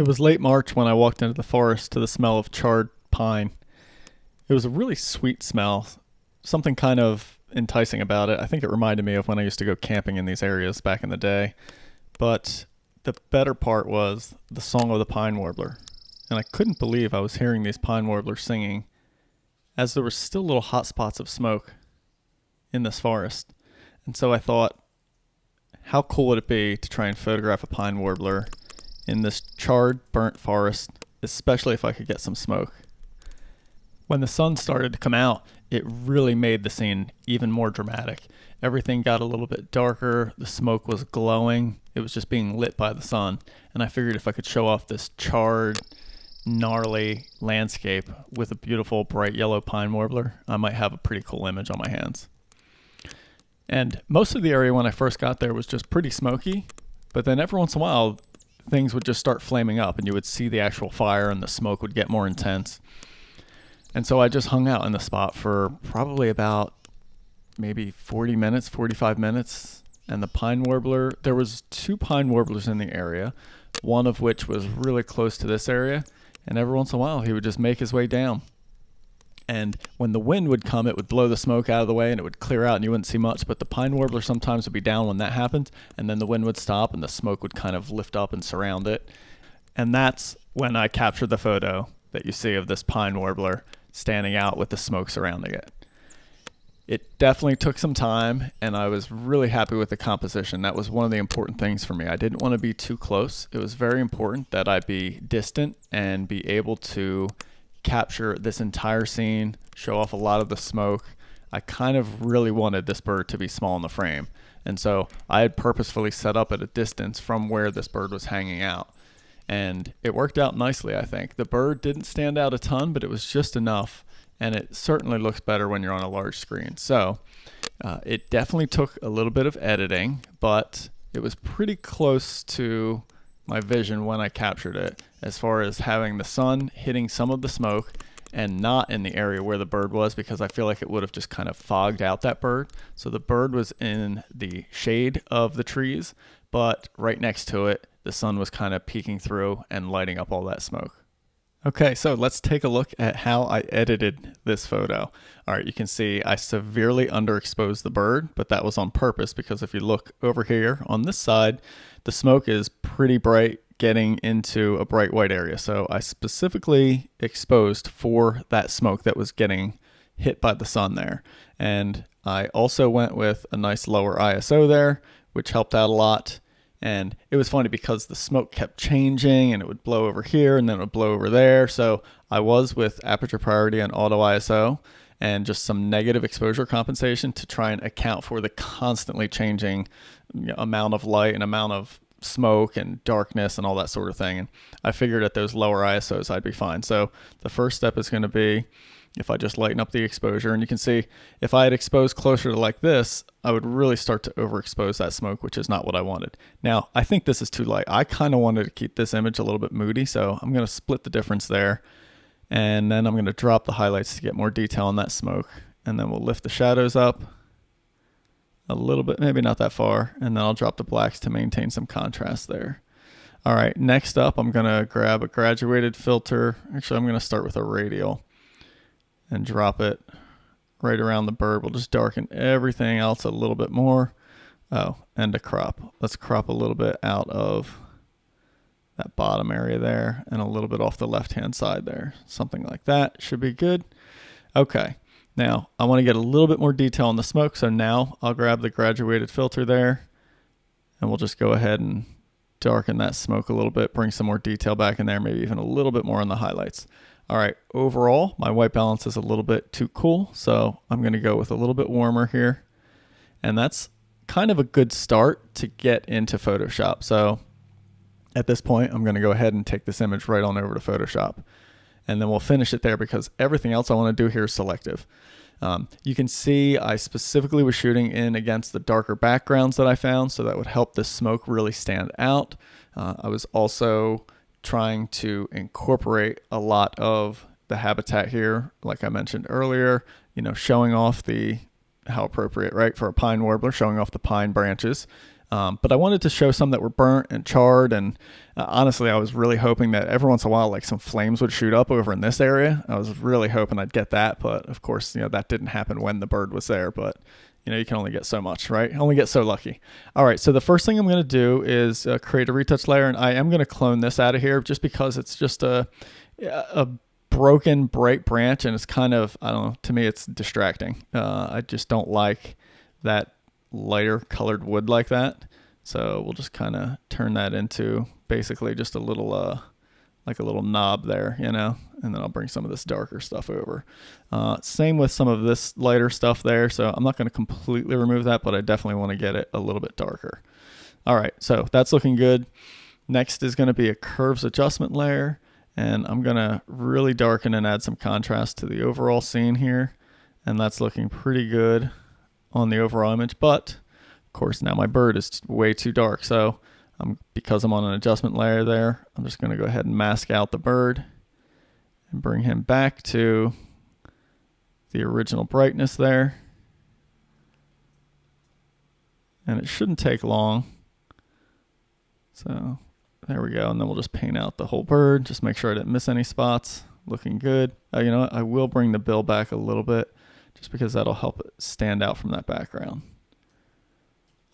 It was late March when I walked into the forest to the smell of charred pine. It was a really sweet smell, something kind of enticing about it. I think it reminded me of when I used to go camping in these areas back in the day. But the better part was the song of the pine warbler. And I couldn't believe I was hearing these pine warblers singing as there were still little hot spots of smoke in this forest. And so I thought, how cool would it be to try and photograph a pine warbler in this charred, burnt forest, especially if I could get some smoke. When the sun started to come out, it really made the scene even more dramatic. Everything got a little bit darker, the smoke was glowing, it was just being lit by the sun, and I figured if I could show off this charred, gnarly landscape with a beautiful bright yellow pine warbler, I might have a pretty cool image on my hands. And most of the area when I first got there was just pretty smoky, but then every once in a while things would just start flaming up and you would see the actual fire and the smoke would get more intense. And so I just hung out in the spot for probably about maybe 40 minutes, 45 minutes. And the pine warbler, there was 2 pine warblers in the area, one of which was really close to this area. And every once in a while he would just make his way down. And when the wind would come, it would blow the smoke out of the way and it would clear out and you wouldn't see much. But the pine warbler sometimes would be down when that happened. And then the wind would stop and the smoke would kind of lift up and surround it. And that's when I captured the photo that you see of this pine warbler standing out with the smoke surrounding it. It definitely took some time and I was really happy with the composition. That was one of the important things for me. I didn't want to be too close. It was very important that I be distant and be able to capture this entire scene, show off a lot of the smoke. I kind of really wanted this bird to be small in the frame. And so I had purposefully set up at a distance from where this bird was hanging out. And it worked out nicely, I think. The bird didn't stand out a ton, but it was just enough. And it certainly looks better when you're on a large screen. So it definitely took a little bit of editing, but it was pretty close to my vision when I captured it, as far as having the sun hitting some of the smoke and not in the area where the bird was, because I feel like it would have just kind of fogged out that bird. So the bird was in the shade of the trees, but right next to it, the sun was kind of peeking through and lighting up all that smoke. Okay, so let's take a look at how I edited this photo. All right, you can see I severely underexposed the bird, but that was on purpose because if you look over here on this side, the smoke is pretty bright getting into a bright white area. So I specifically exposed for that smoke that was getting hit by the sun there. And I also went with a nice lower ISO there, which helped out a lot. And it was funny because the smoke kept changing and it would blow over here and then it would blow over there. So I was with aperture priority and auto ISO and just some negative exposure compensation to try and account for the constantly changing amount of light and amount of smoke and darkness and all that sort of thing. And I figured at those lower ISOs I'd be fine. So the first step is going to be if I just lighten up the exposure, and you can see if I had exposed closer to like this, I would really start to overexpose that smoke, which is not what I wanted. Now, I think this is too light. I kind of wanted to keep this image a little bit moody, so I'm going to split the difference there. And then I'm going to drop the highlights to get more detail on that smoke. And then we'll lift the shadows up a little bit, maybe not that far. And then I'll drop the blacks to maintain some contrast there. All right, next up, I'm going to grab a graduated filter. Actually, I'm going to start with a radial and drop it right around the bird. We'll just darken everything else a little bit more. Oh, and a crop. Let's crop a little bit out of that bottom area there and a little bit off the left-hand side there. Something like that should be good. Okay, now I want to get a little bit more detail on the smoke. So now I'll grab the graduated filter there and we'll just go ahead and darken that smoke a little bit, bring some more detail back in there, maybe even a little bit more on the highlights. All right, overall, my white balance is a little bit too cool, so I'm going to go with a little bit warmer here. And that's kind of a good start to get into Photoshop. So at this point, I'm going to go ahead and take this image right on over to Photoshop. And then we'll finish it there because everything else I want to do here is selective. You can see I specifically was shooting in against the darker backgrounds that I found, so that would help the smoke really stand out. I was also trying to incorporate a lot of the habitat here, like I mentioned earlier, showing off how appropriate, right, for a pine warbler, showing off the pine branches. But I wanted to show some that were burnt and charred, and honestly, I was really hoping that every once in a while, like some flames would shoot up over in this area. I was really hoping I'd get that, but of course, that didn't happen when the bird was there. But you can only get so much, right? Only get so lucky. All right, so the first thing I'm going to do is create a retouch layer, and I am going to clone this out of here just because it's just a broken, bright branch, and it's kind of, I don't know, to me it's distracting. I just don't like that lighter colored wood like that. So we'll just kind of turn that into basically just a little like a little knob there, and then I'll bring some of this darker stuff over. Same with some of this lighter stuff there. So I'm not going to completely remove that, but I definitely want to get it a little bit darker. All right, so that's looking good. Next is going to be a curves adjustment layer, and I'm going to really darken and add some contrast to the overall scene here. And that's looking pretty good on the overall image, but of course now my bird is way too dark. So because I'm on an adjustment layer there, I'm just going to go ahead and mask out the bird and bring him back to the original brightness there. And it shouldn't take long. So there we go. And then we'll just paint out the whole bird. Just make sure I didn't miss any spots. Looking good. You know what? I will bring the bill back a little bit just because that'll help it stand out from that background.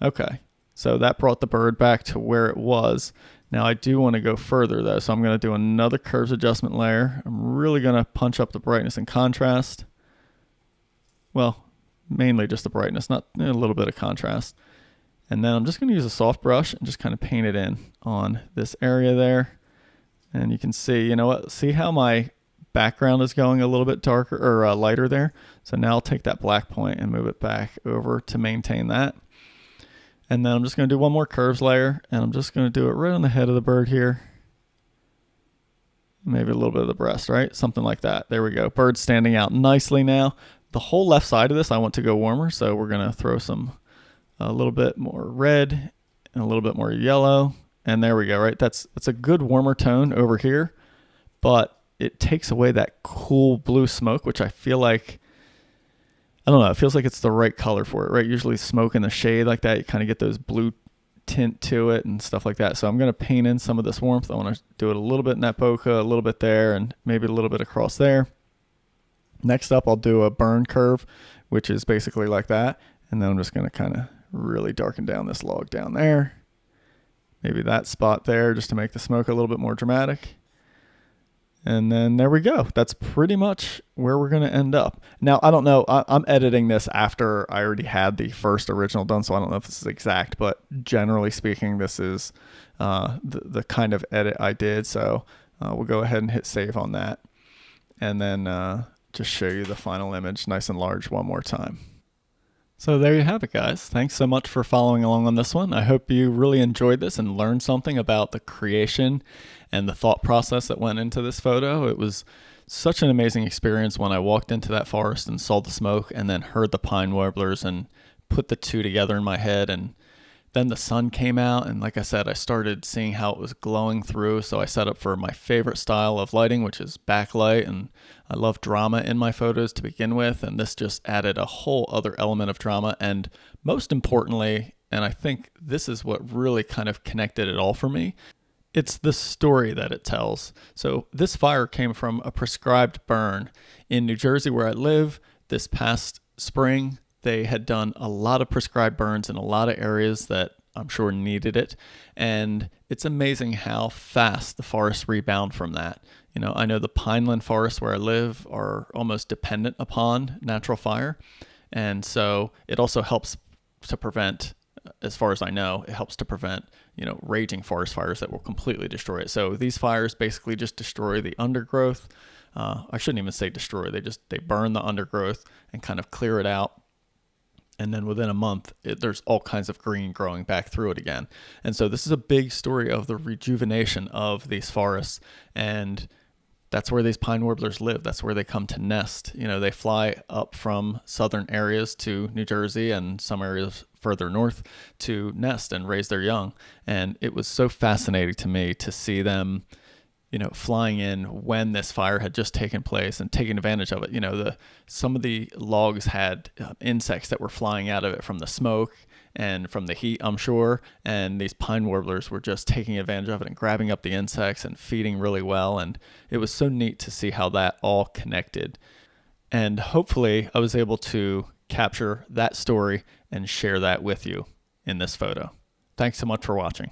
Okay, so that brought the bird back to where it was. Now I do want to go further though, so I'm going to do another curves adjustment layer. I'm really going to punch up the brightness and contrast. Well, mainly just the brightness, not a little bit of contrast. And then I'm just going to use a soft brush and just kind of paint it in on this area there. And you can see, see how my background is going a little bit darker or lighter there. So now I'll take that black point and move it back over to maintain that. And then I'm just going to do one more curves layer, and I'm just going to do it right on the head of the bird here. Maybe a little bit of the breast, right? Something like that. There we go. Bird standing out nicely now. The whole left side of this I want to go warmer, so we're going to throw a little bit more red and a little bit more yellow. And there we go, right? That's a good warmer tone over here, but it takes away that cool blue smoke, which I feel like, I don't know, it feels like it's the right color for it, right? Usually smoke in the shade like that, you kind of get those blue tint to it and stuff like that. So I'm going to paint in some of this warmth. I want to do it a little bit in that bokeh, a little bit there, and maybe a little bit across there. Next up, I'll do a burn curve, which is basically like that. And then I'm just going to kind of really darken down this log down there. Maybe that spot there just to make the smoke a little bit more dramatic. And then there we go. That's pretty much where we're going to end up. Now, I don't know. I'm editing this after I already had the first original done, so I don't know if this is exact, but generally speaking, this is the kind of edit I did. So we'll go ahead and hit save on that. And then just show you the final image nice and large one more time. So there you have it, guys. Thanks so much for following along on this one. I hope you really enjoyed this and learned something about the creation and the thought process that went into this photo. It was such an amazing experience when I walked into that forest and saw the smoke and then heard the pine warblers and put the two together in my head. And then the sun came out, and like I said, I started seeing how it was glowing through. So I set up for my favorite style of lighting, which is backlight, and I love drama in my photos to begin with, and this just added a whole other element of drama. And most importantly, and I think this is what really kind of connected it all for me, it's the story that it tells. So this fire came from a prescribed burn in New Jersey where I live. This past spring, they had done a lot of prescribed burns in a lot of areas that I'm sure needed it. And it's amazing how fast the forests rebound from that. I know the pineland forests where I live are almost dependent upon natural fire. And so it also helps to prevent, as far as I know, it helps to prevent, raging forest fires that will completely destroy it. So these fires basically just destroy the undergrowth. I shouldn't even say destroy. They burn the undergrowth and kind of clear it out. And then within a month, there's all kinds of green growing back through it again. And so this is a big story of the rejuvenation of these forests. And that's where these pine warblers live. That's where they come to nest. They fly up from southern areas to New Jersey and some areas further north to nest and raise their young. And it was so fascinating to me to see them flying in when this fire had just taken place and taking advantage of it. Some of the logs had insects that were flying out of it from the smoke and from the heat, I'm sure. And these pine warblers were just taking advantage of it and grabbing up the insects and feeding really well. And it was so neat to see how that all connected. And hopefully I was able to capture that story and share that with you in this photo. Thanks so much for watching.